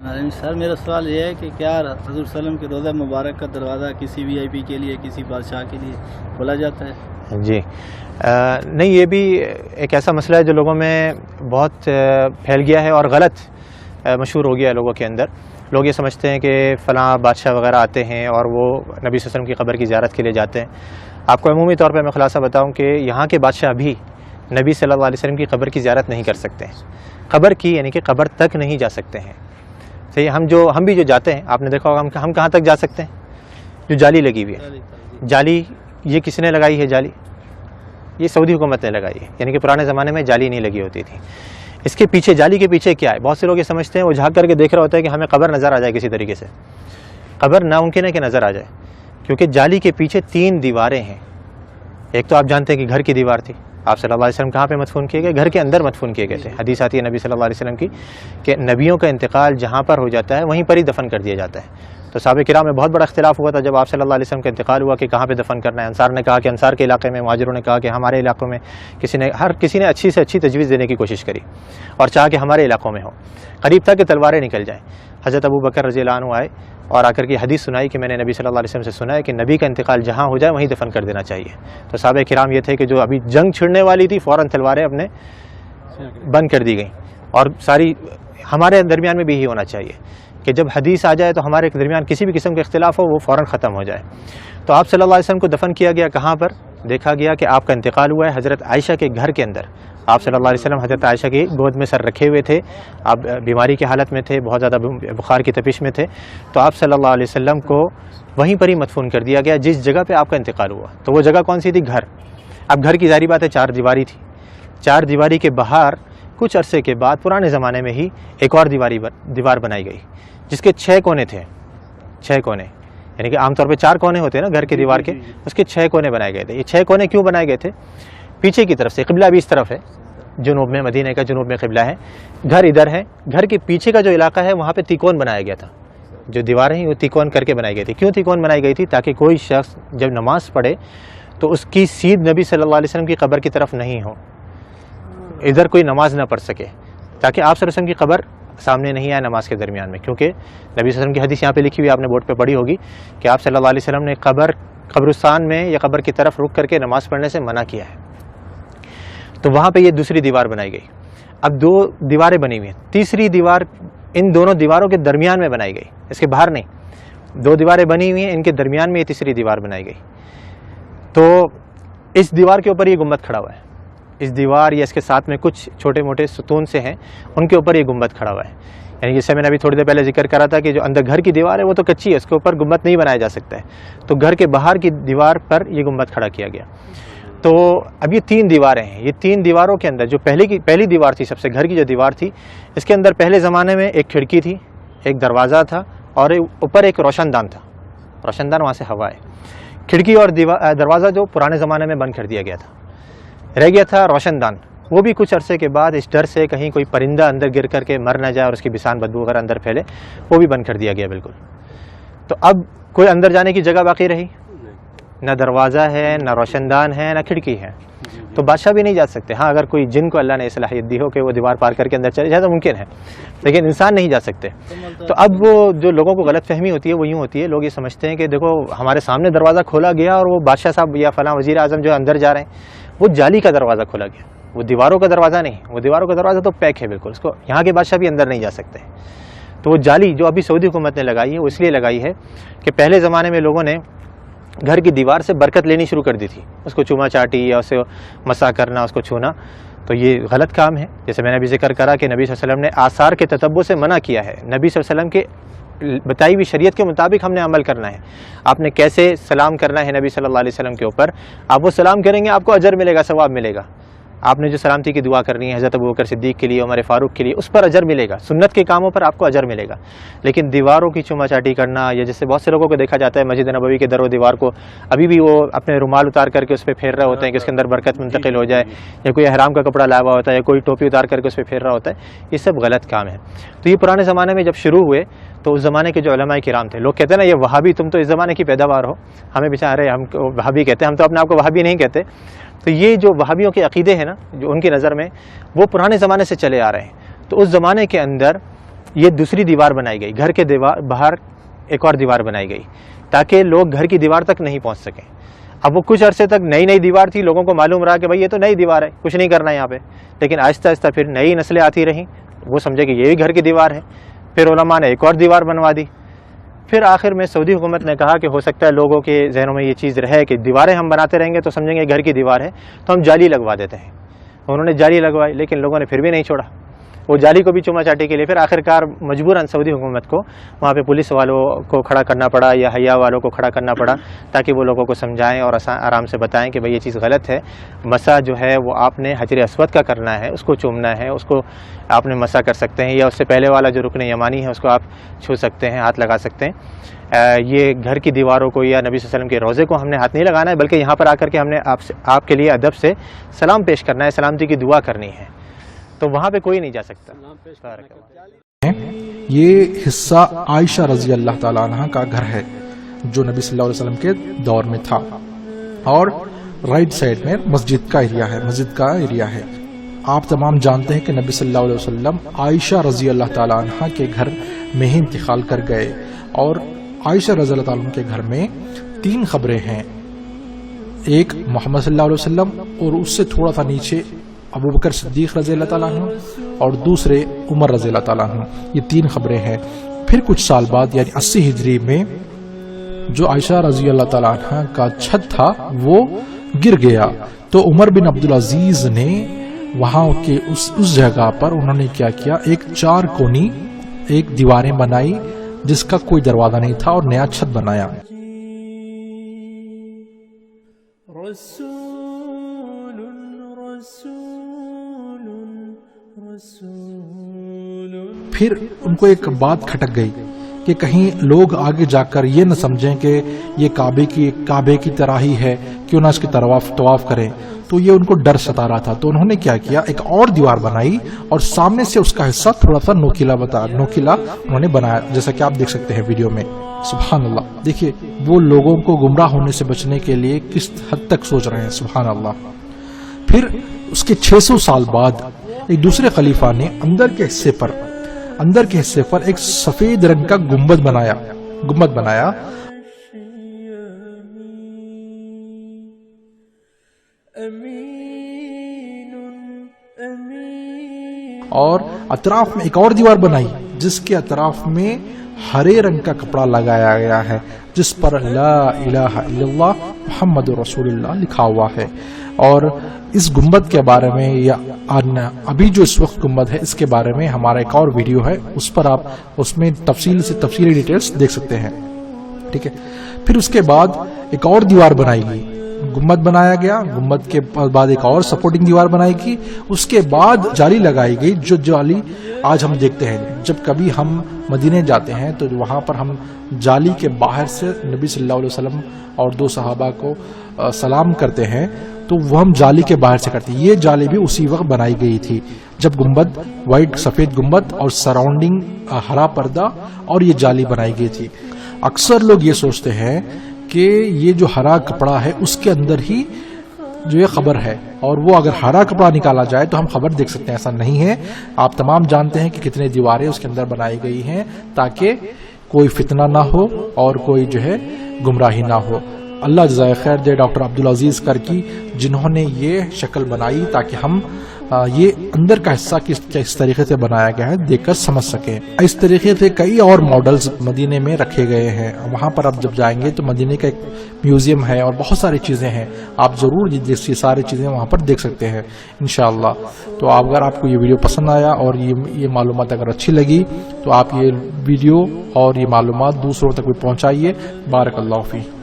سر میرا سوال یہ ہے کہ کیا حضور وسلم کے روضہ مبارک کا دروازہ کسی وی آئی پی کے لیے، کسی بادشاہ کے لیے کھولا جاتا ہے؟ جی نہیں، یہ بھی ایک ایسا مسئلہ ہے جو لوگوں میں بہت پھیل گیا ہے اور غلط مشہور ہو گیا ہے لوگوں کے اندر۔ لوگ یہ سمجھتے ہیں کہ فلاں بادشاہ وغیرہ آتے ہیں اور وہ نبی صلی اللہ علیہ وسلم کی قبر کی زیارت کے لیے جاتے ہیں۔ آپ کو عمومی طور پہ میں خلاصہ بتاؤں کہ یہاں کے بادشاہ بھی نبی صلی اللہ علیہ وسلم کی قبر کی زیارت نہیں کر سکتے ہیں، قبر کی یعنی کہ قبر تک نہیں جا سکتے ہیں۔ صحیح، ہم بھی جو جاتے ہیں، آپ نے دیکھا ہوگا ہم کہاں تک جا سکتے ہیں؟ جو جالی لگی ہوئی ہے، جالی یہ کس نے لگائی ہے؟ جالی یہ سعودی حکومت نے لگائی ہے، یعنی کہ پرانے زمانے میں جالی نہیں لگی ہوتی تھی۔ اس کے پیچھے، جالی کے پیچھے کیا ہے؟ بہت سے لوگ یہ سمجھتے ہیں، وہ جھانک کر کے دیکھ رہا ہوتا ہے کہ ہمیں قبر نظر آ جائے کسی طریقے سے۔ قبر ناممکن ہے کہ نظر آ جائے، کیونکہ جالی کے پیچھے 3 دیواریں ہیں۔ ایک تو آپ جانتے ہیں کہ گھر کی دیوار تھی، آپ صلی اللہ علیہ وسلم کہاں پہ مدفون کیے گئے؟ گھر کے اندر مدفون کیے گئے تھے۔ حدیث آتی ہے نبی صلی اللہ علیہ وسلم کی کہ نبیوں کا انتقال جہاں پر ہو جاتا ہے وہیں پر ہی دفن کر دیا جاتا ہے۔ تو صحابہ کرام میں بہت بڑا اختلاف ہوا تھا جب آپ صلی اللہ علیہ وسلم کا انتقال ہوا کہ کہاں پہ دفن کرنا ہے۔ انصار نے کہا کہ انصار کے علاقے میں، مہاجروں نے کہا کہ ہمارے علاقوں میں، ہر کسی نے اچھی سے اچھی تجویز دینے کی کوشش کری اور چاہا کہ ہمارے علاقوں میں ہو۔ قریب تھا کہ تلواریں نکل جائیں۔ حضرت ابو بکر رضی اللہ عنہ آئے اور آ کر کے حدیث سنائی کہ میں نے نبی صلی اللہ علیہ وسلم سے سنا ہے کہ نبی کا انتقال جہاں ہو جائے وہیں دفن کر دینا چاہیے۔ تو صحابہ کرام یہ تھے کہ جو ابھی جنگ چھڑنے والی تھی، فوراً تلواریں اپنے بند کر دی گئیں۔ اور ساری ہمارے درمیان میں بھی یہی ہونا چاہیے کہ جب حدیث آ جائے تو ہمارے درمیان کسی بھی قسم کا اختلاف ہو وہ فوراً ختم ہو جائے۔ تو آپ صلی اللہ علیہ وسلم کو دفن کیا گیا کہاں پر؟ دیکھا گیا کہ آپ کا انتقال ہوا ہے حضرت عائشہ کے گھر کے اندر۔ آپ صلی اللہ علیہ وسلم حضرت عائشہ کی گود میں سر رکھے ہوئے تھے، آپ بیماری کی حالت میں تھے، بہت زیادہ بخار کی تپش میں تھے، تو آپ صلی اللہ علیہ وسلم کو وہیں پر ہی مدفون کر دیا گیا جس جگہ پہ آپ کا انتقال ہوا۔ تو وہ جگہ کون سی تھی؟ گھر۔ اب گھر کی ظاہری بات ہے 4 دیواری تھی، 4 دیواری کے باہر کچھ عرصے کے بعد پرانے زمانے میں ہی ایک اور دیوار بنائی گئی جس کے 6 کونے تھے، 6 کونے، یعنی کہ عام طور پہ 4 کونے ہوتے ہیں نا گھر کے دیوار کے، اس کے 6 کونے بنائے گئے تھے۔ یہ 6 کونے کیوں بنائے گئے تھے؟ پیچھے کی طرف سے قبلہ بھی اس طرف ہے، جنوب میں، مدینہ کا جنوب میں قبلہ ہے، گھر ادھر ہے، گھر کے پیچھے کا جو علاقہ ہے وہاں پہ تیکون بنایا گیا تھا۔ جو دیواریں ہیں وہ تیکون کر کے بنائی گئی تھی۔ کیوں تیکون بنائی گئی تھی؟ تاکہ کوئی شخص جب نماز پڑھے تو اس کی سیدھ نبی صلی اللہ علیہ وسلم کی قبر کی طرف نہیں ہو، ادھر کوئی نماز نہ پڑھ سکے، تاکہ آپ صلی اللہ علیہ وسلم کی قبر سامنے نہیں آئے نماز کے درمیان میں۔ کیونکہ نبی صلی اللہ علیہ وسلم کی حدیث یہاں پہ لکھی ہوئی، آپ نے بورڈ پہ پڑھی ہوگی کہ آپ صلی اللہ علیہ وسلم نے قبرستان میں یا قبر کی طرف رک کر کے نماز پڑھنے سے منع کیا ہے۔ تو وہاں پہ یہ دوسری دیوار بنائی گئی۔ اب 2 دیواریں بنی ہوئی ہیں، تیسری دیوار ان دونوں دیواروں کے درمیان میں بنائی گئی، اس کے باہر نہیں۔ 2 دیواریں بنی ہوئی ہیں، ان کے درمیان میں یہ تیسری دیوار بنائی گئی۔ تو اس دیوار کے اوپر یہ گنبد کھڑا ہوا ہے، اس دیوار یا اس کے ساتھ میں کچھ چھوٹے موٹے ستون سے ہیں، ان کے اوپر یہ گنبد کھڑا ہوا ہے۔ یعنی جیسے میں نے ابھی تھوڑی دیر پہلے ذکر کرا تھا کہ جو اندر گھر کی دیوار ہے وہ تو کچی ہے، اس کے اوپر گنبد نہیں بنایا جا سکتا ہے، تو گھر کے باہر کی دیوار پر یہ گنبد کھڑا کیا گیا۔ تو اب یہ 3 دیواریں ہیں، یہ 3 دیواروں کے اندر جو پہلی دیوار تھی، سب سے گھر کی جو دیوار تھی، اس کے اندر پہلے زمانے میں ایک کھڑکی تھی، ایک دروازہ تھا اور اوپر ایک روشن دان تھا۔ روشن دان وہاں سے ہوا ہے۔ کھڑکی اور دروازہ جو پرانے زمانے میں بند کر دیا گیا تھا، رہ گیا تھا روشن دان۔ وہ بھی کچھ عرصے کے بعد اس ڈر سے کہیں کوئی پرندہ اندر گر کر کے مر نہ جائے اور اس کی بسان بدبو وغیرہ اندر پھیلے، وہ بھی بند کر دیا گیا بالکل۔ تو اب کوئی اندر جانے کی جگہ باقی رہی؟ نہ دروازہ ہے، نہ روشن دان ہے، نہ کھڑکی ہے، تو بادشاہ بھی نہیں جا سکتے۔ ہاں اگر کوئی جن کو اللہ نے صلاحیت دی ہو کہ وہ دیوار پار کر کے اندر چلے جائے تو ممکن ہے، لیکن انسان نہیں جا سکتے۔ تو اب وہ جو لوگوں کو غلط فہمی ہوتی ہے وہ یوں ہوتی ہے، لوگ یہ سمجھتے ہیں کہ دیکھو ہمارے سامنے دروازہ کھولا گیا اور وہ بادشاہ صاحب یا فلاں وزیر اعظم جو اندر جا رہے ہیں، وہ جالی کا دروازہ کھولا گیا، وہ دیواروں کا دروازہ نہیں، وہ دیواروں کا دروازہ تو پیک ہے بالکل، اس کو یہاں کے بادشاہ بھی اندر نہیں جا سکتے۔ تو وہ جالی جو ابھی سعودی حکومت نے لگائی ہے وہ اس لیے لگائی ہے کہ پہلے زمانے میں لوگوں نے گھر کی دیوار سے برکت لینی شروع کر دی تھی، اس کو چوما چاٹی یا اسے مسا کرنا، اس کو چھونا، تو یہ غلط کام ہے۔ جیسے میں نے ابھی ذکر کرا کہ نبی صلی اللہ علیہ وسلم نے آثار کے تتبع سے منع کیا ہے، نبی صلی اللہ علیہ وسلم کے بتائی ہوئی شریعت کے مطابق ہم نے عمل کرنا ہے۔ آپ نے کیسے سلام کرنا ہے نبی صلی اللہ علیہ وسلم کے اوپر، آپ وہ سلام کریں گے آپ کو اجر ملے گا، ثواب ملے گا۔ آپ نے جو سلامتی کی دعا کرنی ہے حضرت ابوبکر صدیق کے لیے، عمر فاروق کے لیے، اس پر اجر ملے گا، سنت کے کاموں پر آپ کو اجر ملے گا۔ لیکن دیواروں کی چوما چاٹی کرنا، یا جیسے بہت سے لوگوں کو دیکھا جاتا ہے مسجد نبوی کے در و دیوار کو ابھی بھی وہ اپنے رومال اتار کر کے اس پہ پھیر رہے ہوتے ہیں کہ اس کے اندر برکت منتقل ہو جائے، یا کوئی احرام کا کپڑا لایا ہوا ہوتا ہے یا کوئی ٹوپی اتار کر کے اس پہ پھیر رہا ہوتا ہے، یہ سب غلط کام ہے۔ تو یہ پرانے زمانے میں جب شروع ہوئے تو اس زمانے کے جو علماء کرام تھے، لوگ کہتے ہیں نا یہ وہابی، تم تو اس زمانے کی پیداوار ہو، ہمیں بیچارے ہم وہابی کہتے ہیں، ہم تو اپنے آپ کو وہابی نہیں کہتے۔ تو یہ جو وہابیوں کے عقیدے ہیں نا، جو ان کی نظر میں وہ پرانے زمانے سے چلے آ رہے ہیں، تو اس زمانے کے اندر یہ دوسری دیوار بنائی گئی، گھر کے باہر ایک اور دیوار بنائی گئی تاکہ لوگ گھر کی دیوار تک نہیں پہنچ سکیں۔ اب وہ کچھ عرصے تک نئی دیوار تھی، لوگوں کو معلوم رہا کہ بھائی یہ تو نئی دیوار ہے، کچھ نہیں کرنا یہاں پہ، لیکن آہستہ آہستہ پھر نئی نسلیں آتی رہیں، وہ سمجھے کہ یہ بھی گھر کی دیوار ہے، پھر علماء نے ایک اور دیوار بنوا دی۔ پھر آخر میں سعودی حکومت نے کہا کہ ہو سکتا ہے لوگوں کے ذہنوں میں یہ چیز رہے کہ دیواریں ہم بناتے رہیں گے تو سمجھیں گے گھر کی دیوار ہے، تو ہم جالی لگوا دیتے ہیں۔ انہوں نے جالی لگوائی، لیکن لوگوں نے پھر بھی نہیں چھوڑا، وہ جالی کو بھی چوما چاٹی کے لیے پھر آخرکار مجبوراً سعودی حکومت کو وہاں پہ پولیس والوں کو کھڑا کرنا پڑا یا حیا والوں کو کھڑا کرنا پڑا تاکہ وہ لوگوں کو سمجھائیں اور آرام سے بتائیں کہ بھئی یہ چیز غلط ہے، مسح جو ہے وہ آپ نے حجر اسود کا کرنا ہے، اس کو چومنا ہے، اس کو آپ نے مسح کر سکتے ہیں، یا اس سے پہلے والا جو رکن یمانی ہے اس کو آپ چھو سکتے ہیں، ہاتھ لگا سکتے ہیں۔ یہ گھر کی دیواروں کو یا نبی صلی اللہ علیہ وسلم کے روضے کو ہم نے ہاتھ نہیں لگانا ہے، بلکہ یہاں پر آ کر کے ہم نے آپ کے لیے ادب سے سلام پیش کرنا ہے، سلامتی کی دعا کرنی ہے، تو وہاں پہ کوئی نہیں جا سکتا۔ یہ حصہ عائشہ رضی اللہ تعالیٰ عنہ کا گھر ہے جو نبی صلی اللہ علیہ وسلم کے دور میں تھا، اور رائٹ سائڈ میں مسجد کا ایریا ہے۔ آپ تمام جانتے ہیں کہ نبی صلی اللہ علیہ وسلم عائشہ رضی اللہ تعالیٰ عنہ کے گھر میں ہی انتقال کر گئے، اور عائشہ رضی اللہ تعالیٰ عنہ کے گھر میں 3 قبریں ہیں، ایک محمد صلی اللہ علیہ وسلم، اور اس سے تھوڑا سا نیچے ابو بکر صدیق رضی اللہ تعالیٰ عنہ، اور دوسرے عمر رضی اللہ تعالیٰ عنہ۔ یہ 3 قبریں ہیں۔ پھر کچھ سال بعد یعنی 80 ہجری میں جو عائشہ رضی اللہ تعالیٰ عنہ کا چھت تھا وہ گر گیا، تو عمر بن عبدالعزیز نے وہاں کے اس جگہ پر انہوں نے کیا کیا، ایک 4 کونی ایک دیواریں بنائی جس کا کوئی دروازہ نہیں تھا، اور نیا چھت بنایا۔ پھر ان کو ایک بات کھٹک گئی کہ کہیں لوگ آگے جا کر یہ نہ سمجھیں کہ یہ کعبے کی طرح ہی ہے، کیوں نہ اس کی طواف کریں، تو یہ ان کو ڈر ستا رہا تھا۔ تو انہوں نے کیا کیا، ایک اور دیوار بنائی اور سامنے سے اس کا حصہ تھوڑا سا نوکیلا انہوں نے بنایا، جیسا کہ آپ دیکھ سکتے ہیں ویڈیو میں۔ سبحان اللہ، دیکھیے وہ لوگوں کو گمراہ ہونے سے بچنے کے لیے کس حد تک سوچ رہے ہیں، سبحان اللہ۔ پھر اس کے 600 سال بعد ایک دوسرے خلیفہ نے اندر کے حصے پر ایک سفید رنگ کا گنبد بنایا اور اطراف میں ایک اور دیوار بنائی جس کے اطراف میں ہرے رنگ کا کپڑا لگایا گیا ہے جس پر لا الہ الا اللہ محمد رسول اللہ لکھا ہوا ہے۔ اور اس گنبد کے بارے میں یا ابھی جو اس وقت گنبد ہے اس کے بارے میں ہمارا ایک اور ویڈیو ہے، اس پر آپ اس میں تفصیلی ڈیٹیلز دیکھ سکتے ہیں، ٹھیک ہے۔ پھر اس کے بعد ایک اور دیوار بنائی گئی، گنبد بنایا گیا، گنبد کے بعد ایک اور سپورٹنگ دیوار بنائی گئی، اس کے بعد جالی لگائی گئی، جو جالی آج ہم دیکھتے ہیں۔ جب کبھی ہم مدینے جاتے ہیں تو وہاں پر ہم جالی کے باہر سے نبی صلی اللہ علیہ وسلم اور 2 صحابہ کو سلام کرتے ہیں، تو وہ ہم جالی کے باہر سے کرتے ہیں۔ یہ جالی بھی اسی وقت بنائی گئی تھی جب گنبد وائٹ سفید گنبد اور سراؤنڈنگ ہرا پردہ اور یہ جالی بنائی گئی تھی۔ اکثر لوگ یہ سوچتے ہیں کہ یہ جو ہرا کپڑا ہے اس کے اندر ہی جو یہ خبر ہے، اور وہ اگر ہرا کپڑا نکالا جائے تو ہم خبر دیکھ سکتے ہیں، ایسا نہیں ہے۔ آپ تمام جانتے ہیں کہ کتنے دیواریں اس کے اندر بنائی گئی ہیں تاکہ کوئی فتنہ نہ ہو اور کوئی جو ہے گمراہی نہ ہو۔ اللہ جزائے خیر دے ڈاکٹر عبدالعزیز کرکی جنہوں نے یہ شکل بنائی تاکہ ہم یہ اندر کا حصہ کس طریقے سے بنایا گیا ہے دیکھ کر سمجھ سکیں۔ اس طریقے سے کئی اور ماڈلز مدینے میں رکھے گئے ہیں، وہاں پر آپ جب جائیں گے تو مدینے کا ایک میوزیم ہے اور بہت ساری چیزیں ہیں، آپ ضرور یہ ساری چیزیں وہاں پر دیکھ سکتے ہیں انشاءاللہ۔ تو اگر آپ کو یہ ویڈیو پسند آیا اور یہ معلومات اگر اچھی لگی تو آپ یہ ویڈیو اور یہ معلومات دوسروں تک بھی پہنچائیے۔ بارک اللہ فیک۔